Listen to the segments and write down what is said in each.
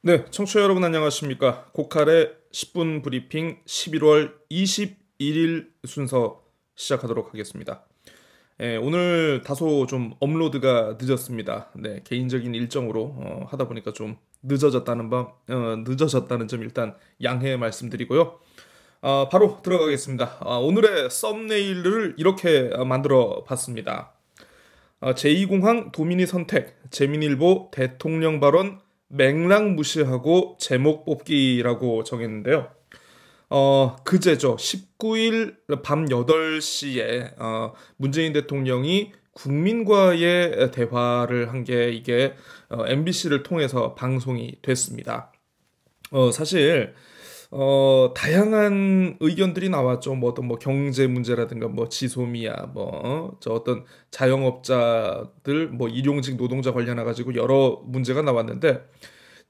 네, 청취자 여러분 안녕하십니까? 고칼의 10분 브리핑 11월 21일 순서 시작하도록 하겠습니다. 오늘 다소 좀 업로드가 늦었습니다. 네, 개인적인 일정으로 하다 보니까 좀 늦어졌다는 점 일단 양해 말씀드리고요. 바로 들어가겠습니다. 오늘의 썸네일을 이렇게 만들어 봤습니다. 제2공항 도민이 선택, 재민일보 대통령 발언 맥락 무시하고 제목 뽑기라고 정했는데요. 그제죠. 19일 밤 8시에 문재인 대통령이 국민과의 대화를 한 게 이게 MBC를 통해서 방송이 됐습니다. 사실 다양한 의견들이 나왔죠. 뭐 어떤 경제 문제라든가 지소미아 저 어떤 자영업자들 일용직 노동자 관련해 가지고 여러 문제가 나왔는데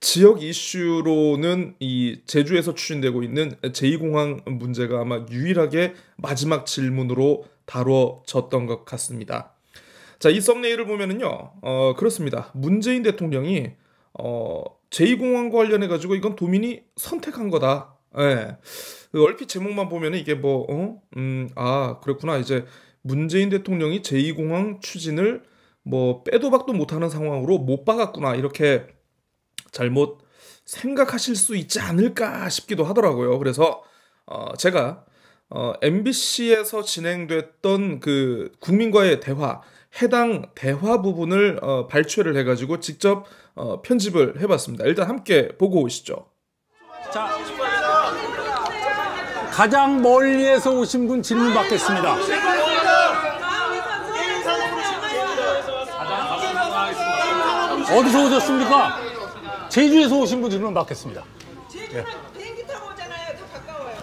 지역 이슈로는 이 제주에서 추진되고 있는 제2공항 문제가 아마 유일하게 마지막 질문으로 다뤄졌던 것 같습니다. 자, 이 썸네일을 보면은요, 그렇습니다. 문재인 대통령이 제2공항과 관련해 가지고 이건 도민이 선택한 거다. 예. 얼핏 제목만 보면은 이게 그렇구나. 이제 문재인 대통령이 제2공항 추진을 빼도 박도 못하는 상황으로 못 박았구나. 이렇게 잘못 생각하실 수 있지 않을까 싶기도 하더라고요. 그래서 제가 MBC에서 진행됐던 그 국민과의 대화, 해당 대화 부분을 발췌를 해가지고 직접 편집을 해봤습니다. 일단 함께 보고 오시죠. 자, 가장 멀리에서 오신 분 질문 받겠습니다. 어디서 오셨습니까? 제주에서 오신 분 질문 받겠습니다. 제주 비행기 타고 오잖아요. 더 가까워요.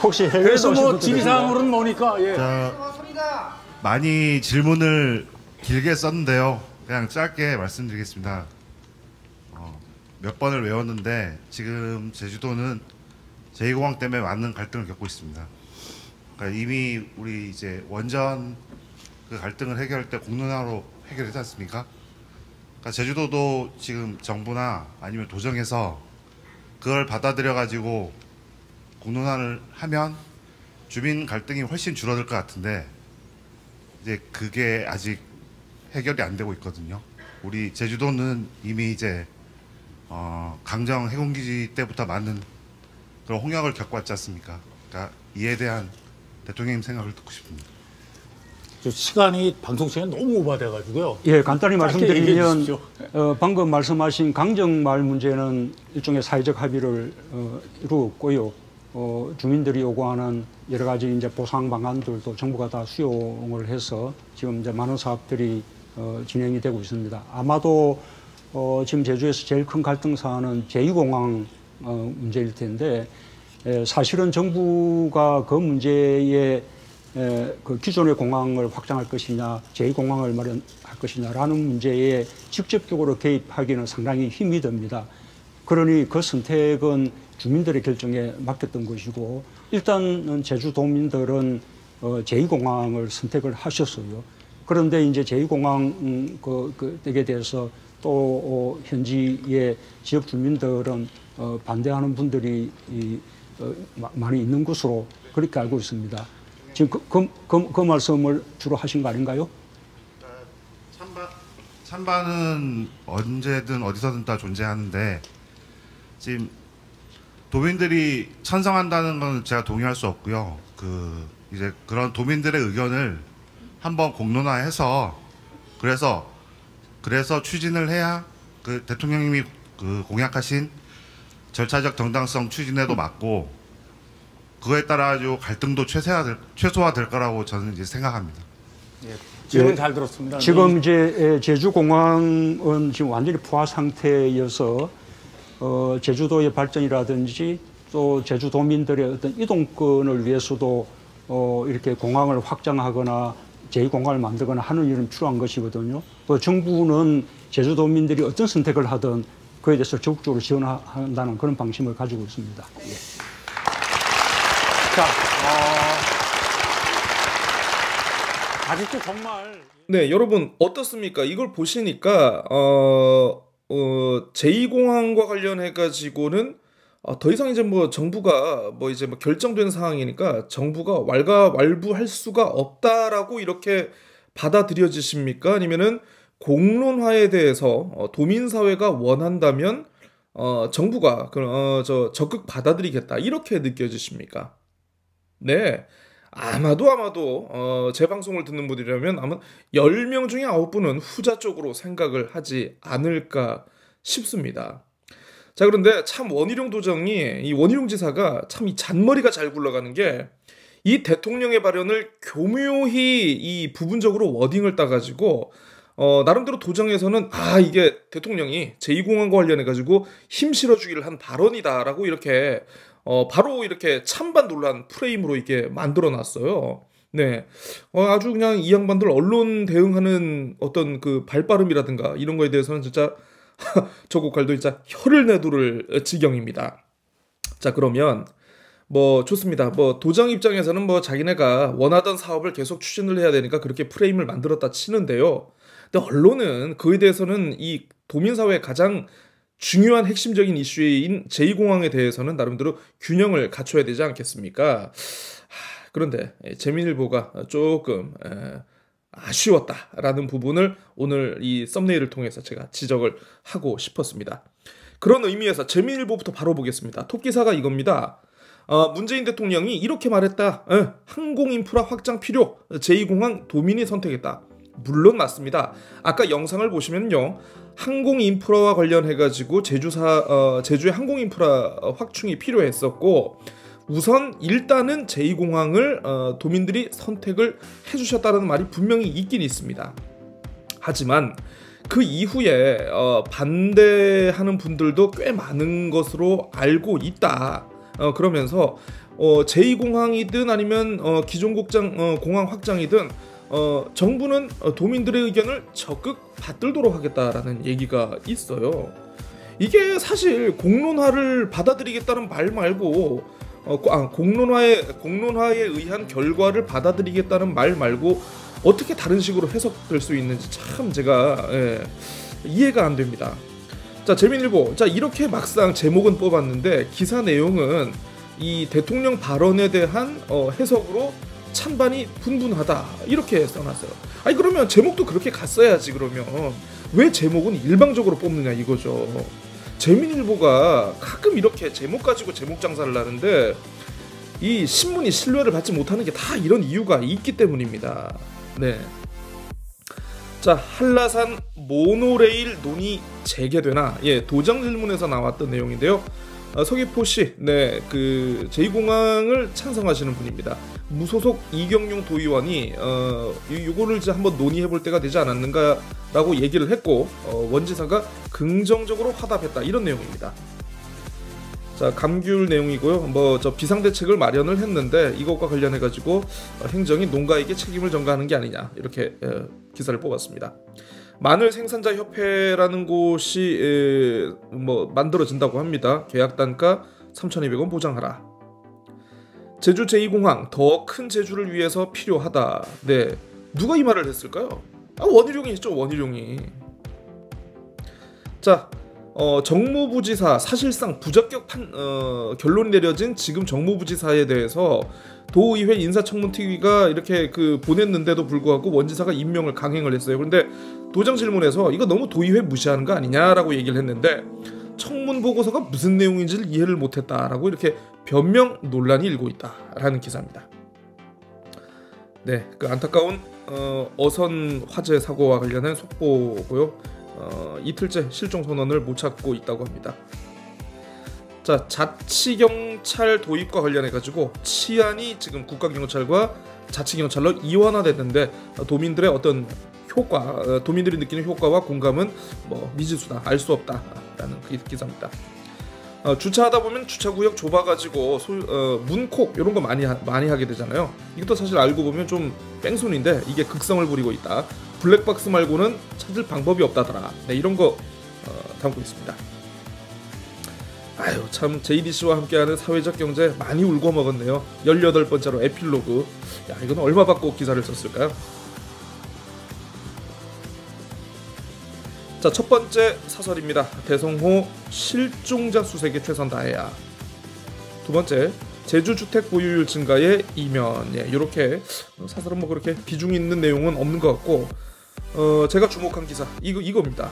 혹시 해외에서 그래서 오신 분들 지리상으로는 뭐니까. 예. 많이 질문을 길게 썼는데요. 그냥 짧게 말씀드리겠습니다. 몇 번을 외웠는데 지금 제주도는 제2공항 때문에 많은 갈등을 겪고 있습니다. 그러니까 이미 우리 이제 원전 그 갈등을 해결할 때 공론화로 해결했지 않습니까? 그러니까 제주도도 지금 정부나 아니면 도정에서 그걸 받아들여 가지고 공론화를 하면 주민 갈등이 훨씬 줄어들 것 같은데 이제 그게 아직 해결이 안 되고 있거든요. 우리 제주도는 이미 이제 강정 해군기지 때부터 많은 그런 홍역을 겪어왔지 않습니까? 그러니까 이에 대한 대통령님 생각을 듣고 싶습니다. 시간이 방송 시간이 너무 오버돼가지고요. 예, 간단히 말씀드리면 방금 말씀하신 강정마을 문제는 일종의 사회적 합의를 이루었고요. 주민들이 요구하는 여러 가지 이제 보상 방안들도 정부가 다 수용을 해서 지금 이제 많은 사업들이 진행이 되고 있습니다. 아마도 지금 제주에서 제일 큰 갈등 사안은 제2공항 문제일 텐데 사실은 정부가 그 문제에 그 기존의 공항을 확장할 것이냐, 제2공항을 마련할 것이냐라는 문제에 직접적으로 개입하기는 상당히 힘이 듭니다. 그러니 그 선택은 주민들의 결정에 맡겼던 것이고 일단은 제주도민들은 제2공항을 선택을 하셨어요. 그런데 이제 제2공항 그에 대해서 또 현지의 지역 주민들은 반대하는 분들이 많이 있는 것으로 그렇게 알고 있습니다. 지금 그 말씀을 주로 하신 거 아닌가요? 찬반은 언제든 어디서든 다 존재하는데 지금 도민들이 찬성한다는 건 제가 동의할 수 없고요. 이제 그런 도민들의 의견을 한번 공론화해서 그래서 추진을 해야 그 대통령님이 그 공약하신 절차적 정당성 추진에도 맞고 그거에 따라 아주 갈등도 최소화될 거라고 저는 이제 생각합니다. 예, 질문 잘 들었습니다. 지금 이제 제주공항은 지금 완전히 포화 상태여서 제주도의 발전이라든지 또 제주도민들의 어떤 이동권을 위해서도 이렇게 공항을 확장하거나 제2공항을 만들거나 하는 일은 필요한 것이거든요. 또 정부는 제주도민들이 어떤 선택을 하든 그에 대해서 적극적으로 지원한다는 그런 방침을 가지고 있습니다. 예. 자, 아직도 정말 네, 여러분 어떻습니까? 이걸 보시니까 제2공항과 관련해 가지고는 더 이상 이제 뭐 정부가 뭐 이제 뭐 결정된 상황이니까 정부가 왈가왈부할 수가 없다라고 이렇게 받아들여지십니까? 아니면은 공론화에 대해서 도민 사회가 원한다면 정부가 적극 받아들이겠다 이렇게 느껴지십니까? 네. 아마도 제 방송을 듣는 분들이라면 아마 10명 중에 9분은 후자 쪽으로 생각을 하지 않을까 싶습니다. 자, 그런데 참 이 원희룡 지사가 참 이 잔머리가 잘 굴러가는 게 이 대통령의 발언을 교묘히 이 부분적으로 워딩을 따가지고 나름대로 도정에서는 이게 대통령이 제2공항과 관련해 가지고 힘 실어주기를 한 발언이다라고 이렇게 바로 이렇게 찬반 논란 프레임으로 이렇게 만들어놨어요. 네, 아주 그냥 이 양반들 언론 대응하는 어떤 그 발빠름이라든가 이런 거에 대해서는 진짜 저 고칼도 진짜 혀를 내두를 지경입니다. 자, 그러면 뭐 좋습니다. 뭐 도정 입장에서는 뭐 자기네가 원하던 사업을 계속 추진을 해야 되니까 그렇게 프레임을 만들었다 치는데요. 근데 언론은 그에 대해서는 이 도민사회의 가장 중요한 핵심적인 이슈인 제2공항에 대해서는 나름대로 균형을 갖춰야 되지 않겠습니까? 그런데 재민일보가 조금 아쉬웠다라는 부분을 오늘 이 썸네일을 통해서 제가 지적을 하고 싶었습니다. 그런 의미에서 재민일보부터 바로 보겠습니다. 톱기사가 이겁니다. 문재인 대통령이 이렇게 말했다. 항공인프라 확장 필요. 제2공항 도민이 선택했다. 물론 맞습니다. 아까 영상을 보시면요, 항공인프라와 관련해가지고 제주의 항공인프라 확충이 필요했었고, 우선 일단은 제2공항을 도민들이 선택을 해주셨다는 말이 분명히 있긴 있습니다. 하지만 그 이후에 반대하는 분들도 꽤 많은 것으로 알고 있다. 그러면서 제2공항이든 아니면 기존 공항 확장이든 정부는 도민들의 의견을 적극 받들도록 하겠다라는 얘기가 있어요. 이게 사실 공론화를 받아들이겠다는 말 말고 공론화에 의한 결과를 받아들이겠다는 말 말고 어떻게 다른 식으로 해석될 수 있는지 참 제가 이해가 안 됩니다. 자, 재민일보. 자, 이렇게 막상 제목은 뽑았는데 기사 내용은 이 대통령 발언에 대한 해석으로 찬반이 분분하다 이렇게 써놨어요. 아니 그러면 제목도 그렇게 갔어야지. 그러면 왜 제목은 일방적으로 뽑느냐 이거죠. 재민일보가 가끔 이렇게 제목 가지고 제목 장사를 하는데 이 신문이 신뢰를 받지 못하는 게 다 이런 이유가 있기 때문입니다. 네. 자, 한라산 모노레일 논의 재개되나? 도정 질문에서 나왔던 내용인데요. 서귀포시 그 제2공항을 찬성하시는 분입니다. 무소속 이경용 도의원이 이거를 이제 한번 논의해 볼 때가 되지 않았는가라고 얘기를 했고 원지사가 긍정적으로 화답했다 이런 내용입니다. 자, 감귤 내용이고요. 뭐 저 비상대책을 마련을 했는데 이것과 관련해 가지고 행정이 농가에게 책임을 전가하는 게 아니냐 이렇게 기사를 뽑았습니다. 마늘 생산자 협회라는 곳이 뭐 만들어진다고 합니다. 계약 단가 3,200원 보장하라. 제주 제2공항 더 큰 제주를 위해서 필요하다. 네, 누가 이 말을 했을까요? 원희룡이 했죠. 원희룡이. 자, 정무부지사 사실상 부적격 결론이 내려진 지금 정무부지사에 대해서 도의회 인사청문특위가 이렇게 보냈는데도 불구하고 원지사가 임명을 강행을 했어요. 그런데 도정 질문에서 이거 너무 도의회 무시하는 거 아니냐라고 얘기를 했는데 청문 보고서가 무슨 내용인지를 이해를 못했다라고 이렇게 변명 논란이 일고 있다라는 기사입니다. 네, 그 안타까운 어선 화재 사고와 관련한 속보고요. 이틀째 실종 선원을 못 찾고 있다고 합니다. 자, 자치경찰 도입과 관련해가지고 치안이 지금 국가경찰과 자치경찰로 이원화됐는데 도민들의 어떤 효과, 도민들이 느끼는 효과와 공감은 뭐 미지수다, 알 수 없다라는 기사입니다. 주차하다 보면 주차구역 좁아가지고 문콕 이런 거 많이 하게 되잖아요. 이것도 사실 알고 보면 좀 뺑소니인데 이게 극성을 부리고 있다. 블랙박스 말고는 찾을 방법이 없다더라. 네, 이런 거 담고 있습니다. 아유, 참 JDC와 함께하는 사회적 경제 많이 울고 먹었네요. 18번째로 에필로그. 야, 이건 얼마 받고 기사를 썼을까요? 자, 첫 번째 사설입니다. 대성호 실종자 수색에 최선 다해야. 두 번째, 제주 주택 보유율 증가에 이면. 예, 이렇게 사설은 뭐 그렇게 비중 있는 내용은 없는 것 같고, 제가 주목한 기사 이겁니다.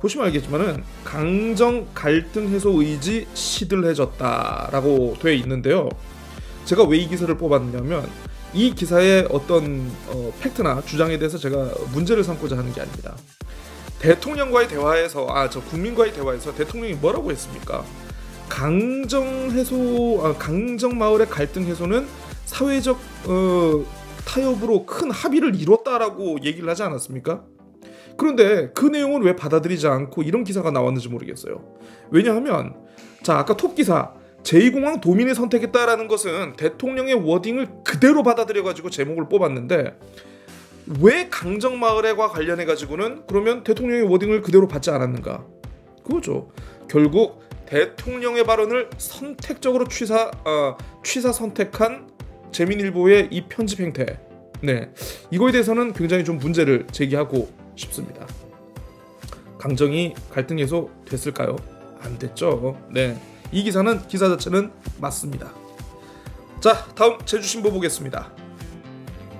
보시면 알겠지만은 강정 갈등 해소 의지 시들해졌다라고 돼 있는데요. 제가 왜 이 기사를 뽑았냐면 이 기사의 어떤 팩트나 주장에 대해서 제가 문제를 삼고자 하는 게 아닙니다. 대통령과의 대화에서 국민과의 대화에서 대통령이 뭐라고 했습니까? 강정 마을의 갈등 해소는 사회적 타협으로 큰 합의를 이뤘다라고 얘기를 하지 않았습니까? 그런데 그 내용을 왜 받아들이지 않고 이런 기사가 나왔는지 모르겠어요. 왜냐하면 자, 아까 톱 기사 제2공항 도민이 선택했다라는 것은 대통령의 워딩을 그대로 받아들여가지고 제목을 뽑았는데 왜 강정마을과 관련해가지고는 그러면 대통령의 워딩을 그대로 받지 않았는가? 그거죠. 결국 대통령의 발언을 선택적으로 취사 선택한 재민일보의 이 편집 행태, 네, 이거에 대해서는 굉장히 좀 문제를 제기하고 싶습니다. 강정이 갈등 해소 됐을까요? 안 됐죠. 네, 이 기사 자체는 맞습니다. 자, 다음 제주신보 보겠습니다.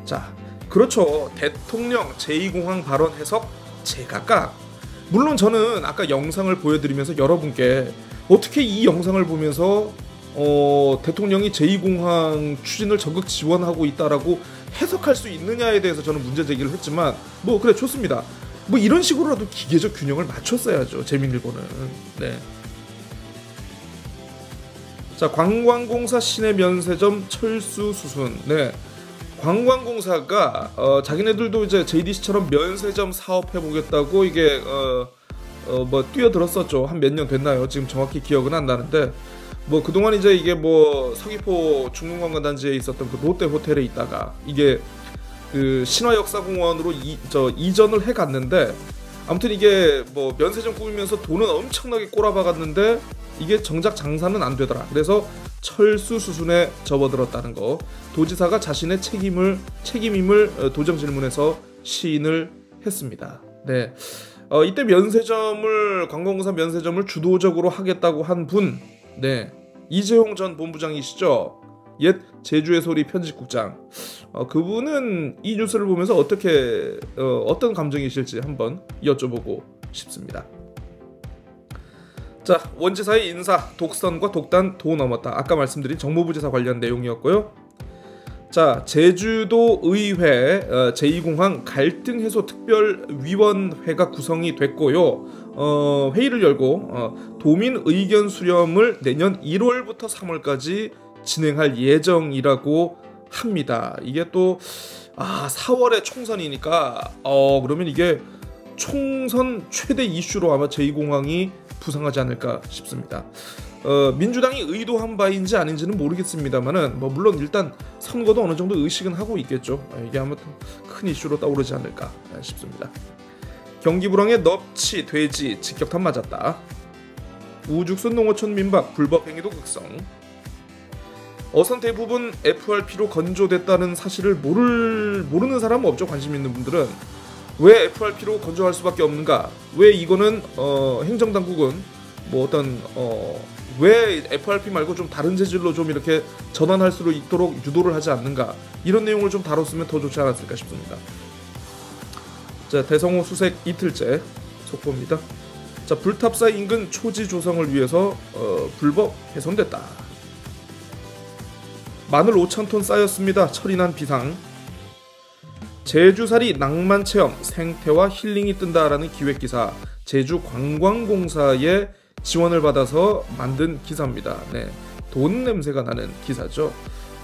자, 그렇죠. 대통령 제2공항 발언 해석 제각각. 물론 저는 아까 영상을 보여드리면서 여러분께 어떻게 이 영상을 보면서 대통령이 제2공항 추진을 적극 지원하고 있다라고 해석할 수 있느냐에 대해서 저는 문제 제기를 했지만 뭐 그래 좋습니다. 뭐 이런 식으로라도 기계적 균형을 맞췄어야죠. 재민일보는. 네. 자, 관광공사 시내 면세점 철수 수순. 네. 관광공사가 자기네들도 이제 JDC처럼 면세점 사업해 보겠다고 이게 뭐 뛰어들었었죠. 한 몇 년 됐나요? 지금 정확히 기억은 안 나는데 뭐 그동안 이제 이게 뭐 서귀포 중문관광단지에 있었던 그 롯데 호텔에 있다가 이게 그 신화역사공원으로 이전을 해 갔는데 아무튼 이게 뭐 면세점 꾸미면서 돈은 엄청나게 꼬라박았는데 이게 정작 장사는 안 되더라. 그래서 철수 수순에 접어들었다는 거. 도지사가 자신의 책임임을 도정 질문에서 시인을 했습니다. 네. 이때 관광공사 면세점을 주도적으로 하겠다고 한 분, 네, 이재용 전 본부장이시죠. 옛 제주의 소리 편집국장. 그분은 이 뉴스를 보면서 어떤 감정이실지 한번 여쭤보고 싶습니다. 자, 원지사의 인사, 독선과 독단 도 넘었다. 아까 말씀드린 정무부지사 관련 내용이었고요. 자, 제주도 의회 제2공항 갈등 해소 특별위원회가 구성이 됐고요. 회의를 열고 도민 의견 수렴을 내년 1월부터 3월까지 진행할 예정이라고 합니다. 이게 또 4월에 총선이니까 그러면 이게 총선 최대 이슈로 아마 제2공항이 부상하지 않을까 싶습니다. 민주당이 의도한 바인지 아닌지는 모르겠습니다만은 뭐 물론 일단 선거도 어느 정도 의식은 하고 있겠죠. 이게 아무튼 큰 이슈로 떠오르지 않을까 싶습니다. 경기불황에 넙치, 돼지 직격탄 맞았다. 우죽순 농어촌 민박 불법 행위도 극성. 어선 대부분 FRP로 건조됐다는 사실을 모르는 사람은 없죠. 관심 있는 분들은 왜 FRP로 건조할 수밖에 없는가? 왜 이거는 행정당국은 뭐 어떤 왜 FRP 말고 좀 다른 재질로 좀 이렇게 전환할 수 있도록 유도를 하지 않는가? 이런 내용을 좀 다뤘으면 더 좋지 않았을까 싶습니다. 자, 대성호 수색 이틀째 속보입니다. 자, 불탑사 인근 초지 조성을 위해서 불법 훼손됐다. 마늘 5,000톤 쌓였습니다. 철이 난 비상. 제주살이 낭만 체험, 생태와 힐링이 뜬다라는 기획기사, 제주관광공사의 지원을 받아서 만든 기사입니다. 네, 돈 냄새가 나는 기사죠.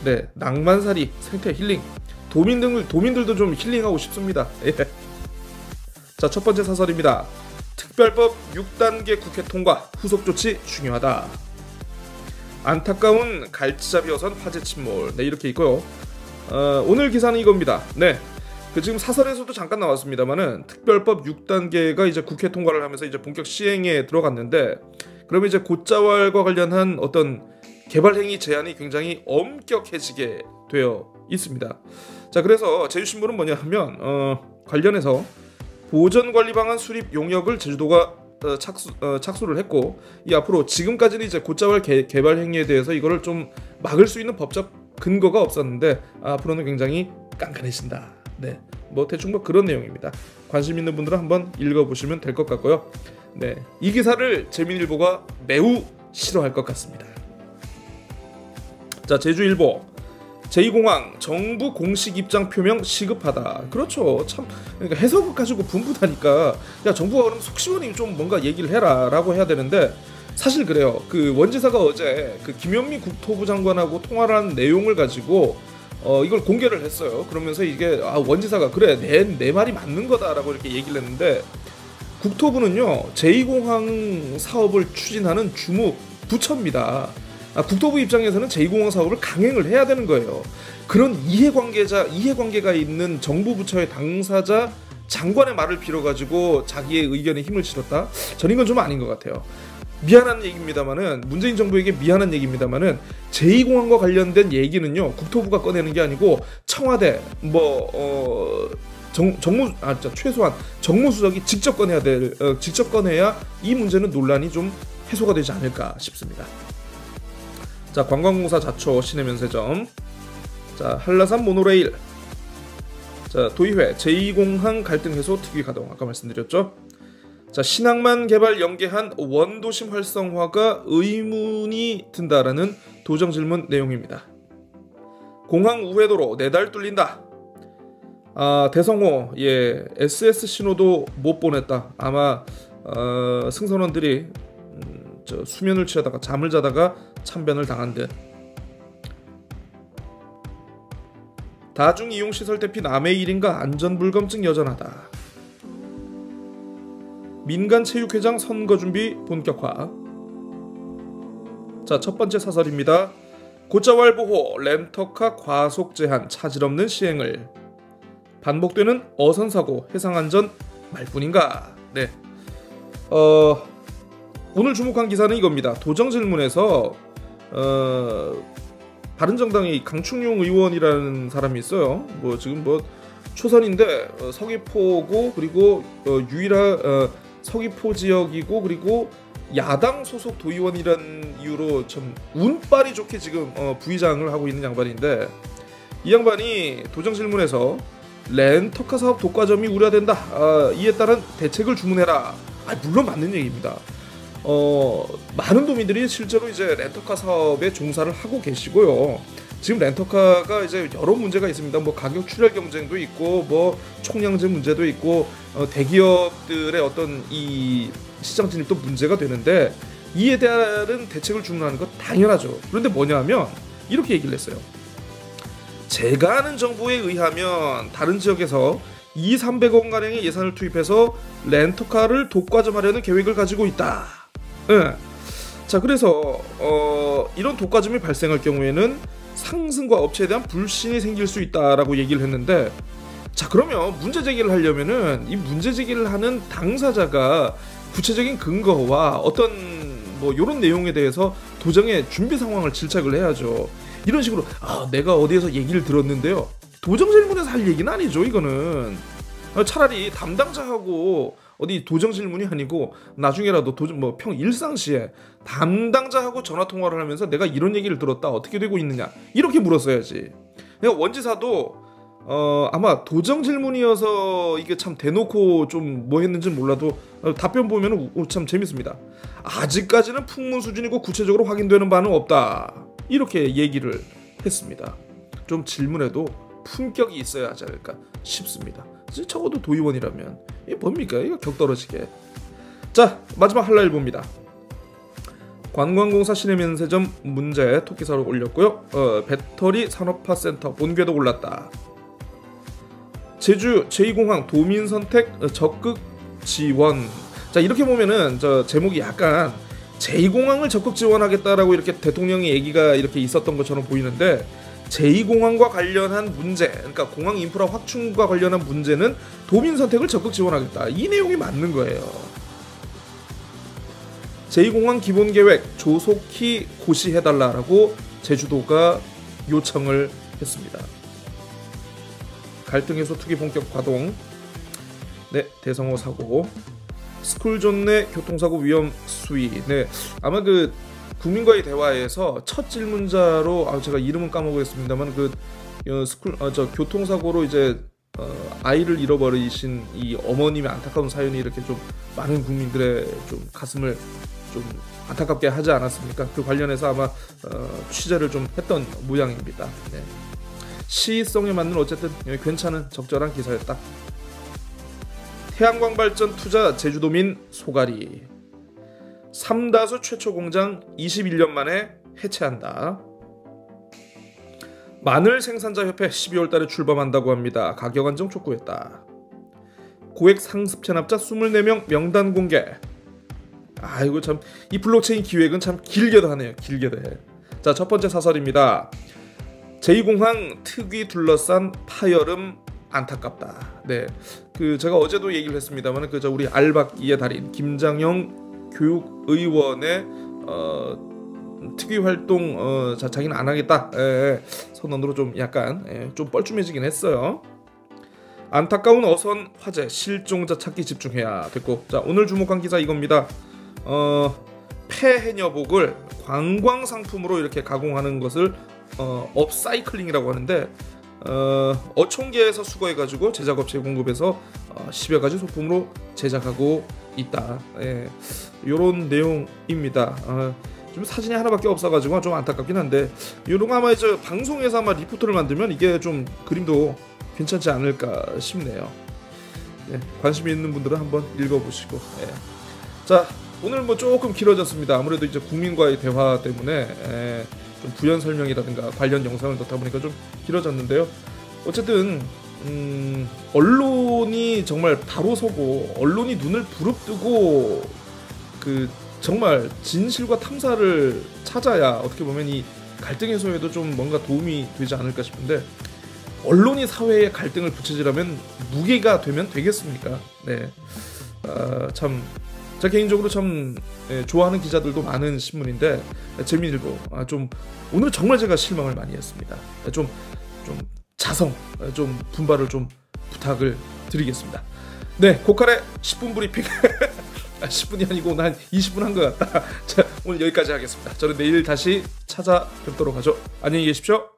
네, 낭만살이, 생태 힐링, 도민들도 좀 힐링하고 싶습니다. 예. 자, 첫 번째 사설입니다. 특별법 6단계 국회 통과, 후속 조치 중요하다. 안타까운 갈치잡이 어선 화재 침몰. 네, 이렇게 있고요. 오늘 기사는 이겁니다. 네. 지금 사설에서도 잠깐 나왔습니다만은 특별법 6단계가 이제 국회 통과를 하면서 이제 본격 시행에 들어갔는데, 그러면 이제 곶자왈과 관련한 어떤 개발 행위 제한이 굉장히 엄격해지게 되어 있습니다. 자, 그래서 제주신문은 뭐냐 하면 관련해서 보전 관리 방안 수립 용역을 제주도가 착수를 했고, 이 앞으로 지금까지는 이제 곶자왈 개발 행위에 대해서 이거를 좀 막을 수 있는 법적 근거가 없었는데 앞으로는 굉장히 깐깐해진다. 네, 뭐 대충 뭐 그런 내용입니다. 관심 있는 분들은 한번 읽어보시면 될 것 같고요. 네, 이 기사를 재민일보가 매우 싫어할 것 같습니다. 자, 제주일보. 제2공항 정부 공식 입장 표명 시급하다. 그렇죠. 참, 그러니까 해석을 가지고 분분하니까 야, 정부가 그럼 속 시원히 좀 뭔가 얘기를 해라라고 해야 되는데, 사실 그래요. 그 원지사가 어제 그 김현미 국토부 장관하고 통화를 한 내용을 가지고 이걸 공개를 했어요. 그러면서 이게 원지사가 그래 내 말이 맞는 거다라고 이렇게 얘기를 했는데, 국토부는요 제2공항 사업을 추진하는 주무 부처입니다. 국토부 입장에서는 제2공항 사업을 강행을 해야 되는 거예요. 그런 이해관계가 있는 정부 부처의 당사자 장관의 말을 빌어가지고 자기의 의견에 힘을 실었다? 저는 이건 좀 아닌 것 같아요. 미안한 얘기입니다만은, 문재인 정부에게 미안한 얘기입니다만은, 제2공항과 관련된 얘기는요 국토부가 꺼내는 게 아니고 청와대 최소한 정무수석이 직접 꺼내야 이 문제는 논란이 좀 해소가 되지 않을까 싶습니다. 자, 관광공사 자초 시내면세점. 자, 한라산 모노레일. 자, 도의회 제2공항 갈등 해소 특위 가동. 아까 말씀드렸죠. 자, 신항만 개발 연계한 원도심 활성화가 의문이 든다라는 도정 질문 내용입니다. 공항 우회도로 4달 뚫린다. 대성호 SS 신호도 못 보냈다. 아마 승선원들이 수면을 취하다가 잠을 자다가 참변을 당한 듯. 다중이용시설 대피 남의 일인가 안전불감증 여전하다. 민간체육회장 선거준비 본격화. 자, 첫번째 사설입니다. 곶자왈 보호 렌터카 과속 제한 차질 없는 시행을. 반복되는 어선사고 해상안전 말뿐인가. 네. 오늘 주목한 기사는 이겁니다. 도정질문에서 바른정당의 강충룡 의원이라는 사람이 있어요. 지금 초선인데 서귀포고, 그리고 유일한 서귀포 지역이고, 그리고 야당 소속 도의원이라는 이유로 참 운빨이 좋게 지금 부의장을 하고 있는 양반인데, 이 양반이 도정질문에서 렌터카 사업 독과점이 우려된다. 이에 따른 대책을 주문해라. 물론 맞는 얘기입니다. 많은 도민들이 실제로 이제 렌터카 사업에 종사를 하고 계시고요. 지금 렌터카가 이제 여러 문제가 있습니다. 가격 출혈 경쟁도 있고, 총량제 문제도 있고, 대기업들의 어떤 이 시장 진입도 문제가 되는데, 이에 따른 대책을 주문하는 것 당연하죠. 그런데 뭐냐면 이렇게 얘기를 했어요. 제가 아는 정보에 의하면 다른 지역에서 200~300억 가량의 예산을 투입해서 렌터카를 독과점하려는 계획을 가지고 있다. 네. 자, 그래서 이런 독과점이 발생할 경우에는 상승과 업체에 대한 불신이 생길 수 있다라고 얘기를 했는데, 자, 그러면 문제 제기를 하려면은 이 문제 제기를 하는 당사자가 구체적인 근거와 어떤 이런 내용에 대해서 도정의 준비 상황을 질책을 해야죠. 이런 식으로 내가 어디에서 얘기를 들었는데요. 도정질문에서 할 얘기는 아니죠. 이거는 차라리 담당자하고 어디 도정질문이 아니고 나중에라도 일상시에 담당자하고 전화통화를 하면서 내가 이런 얘기를 들었다. 어떻게 되고 있느냐. 이렇게 물었어야지. 내가 원지사도 아마 도정질문이어서 이게 참 대놓고 좀 했는지는 몰라도 답변 보면 참 재밌습니다. 아직까지는 풍문 수준이고 구체적으로 확인되는 바는 없다. 이렇게 얘기를 했습니다. 좀 질문에도 품격이 있어야 하지 않을까 싶습니다. 적어도 도의원이라면 이게 뭡니까? 이거 격떨어지게. 자, 마지막 한라일보입니다. 관광공사 시내면세점 문제 토끼사로 올렸고요. 배터리 산업화 센터 본궤도 올랐다. 제주 제2공항 도민 선택 적극 지원. 자, 이렇게 보면은 제목이 약간 제2공항을 적극 지원하겠다라고 이렇게 대통령의 얘기가 이렇게 있었던 것처럼 보이는데, 제2공항과 관련한 문제, 그러니까 공항 인프라 확충과 관련한 문제는 도민 선택을 적극 지원하겠다. 이 내용이 맞는 거예요. 제2공항 기본계획 조속히 고시해달라고 제주도가 요청을 했습니다. 갈등 해소 투기 본격 가동. 네, 대성호 사고. 스쿨존 내 교통사고 위험 수위. 네, 아마 그 국민과의 대화에서 첫 질문자로 제가 이름은 까먹었습니다만 그 교통사고로 이제 아이를 잃어버리신 이 어머님의 안타까운 사연이 이렇게 좀 많은 국민들의 좀 가슴을 좀 안타깝게 하지 않았습니까? 그 관련해서 아마 취재를 좀 했던 모양입니다. 네. 시의성에 맞는 어쨌든 괜찮은 적절한 기사였다. 태양광 발전 투자 제주도민 소가리. 삼다수 최초 공장 21년 만에 해체한다. 마늘 생산자 협회 12월 달에 출범한다고 합니다. 가격 안정 촉구했다. 고액 상습 체납자 24명 명단 공개. 아이고 참 이 블록체인 기획은 참 길게도 하네요. 길게도 해. 자, 첫 번째 사설입니다. 제2공항 특위 둘러싼 파열음 안타깝다. 네, 그 제가 어제도 얘기를 했습니다만 그 우리 알박이의 달인 김장영 교육의원의 특위 활동 자기는 안 하겠다 선언으로 좀 약간 좀 뻘쭘해지긴 했어요. 안타까운 어선 화재 실종자 찾기 집중해야 됐고, 자 오늘 주목한 기사 이겁니다. 폐해녀복을 관광 상품으로 이렇게 가공하는 것을 업사이클링이라고 하는데 어촌계에서 수거해가지고 제작업체에 공급해서 10여 가지 소품으로 제작하고 있다. 요런 내용입니다. 좀 사진이 하나밖에 없어가지고 좀 안타깝긴 한데 요런 거 아마 이제 방송에서 아마 리포트를 만들면 이게 좀 그림도 괜찮지 않을까 싶네요. 관심 있는 분들은 한번 읽어보시고. 자, 오늘 뭐 조금 길어졌습니다. 아무래도 이제 국민과의 대화 때문에 좀 부연 설명이라든가 관련 영상을 넣다 보니까 좀 길어졌는데요. 어쨌든 언론이 정말 바로 서고 언론이 눈을 부릅뜨고 그 정말 진실과 탐사를 찾아야 어떻게 보면 이 갈등 해소에도 좀 뭔가 도움이 되지 않을까 싶은데, 언론이 사회에 갈등을 부채질하면 무게가 되면 되겠습니까? 네, 참 제가 개인적으로 참 좋아하는 기자들도 많은 신문인데 재미들고 좀 오늘 정말 제가 실망을 많이 했습니다. 좀 자성, 좀 분발을 좀 부탁을 드리겠습니다. 네, 고칼의 10분 브리핑 10분이 아니고 오늘 한 20분 한 것 같다. 자, 오늘 여기까지 하겠습니다. 저는 내일 다시 찾아뵙도록 하죠. 안녕히 계십시오.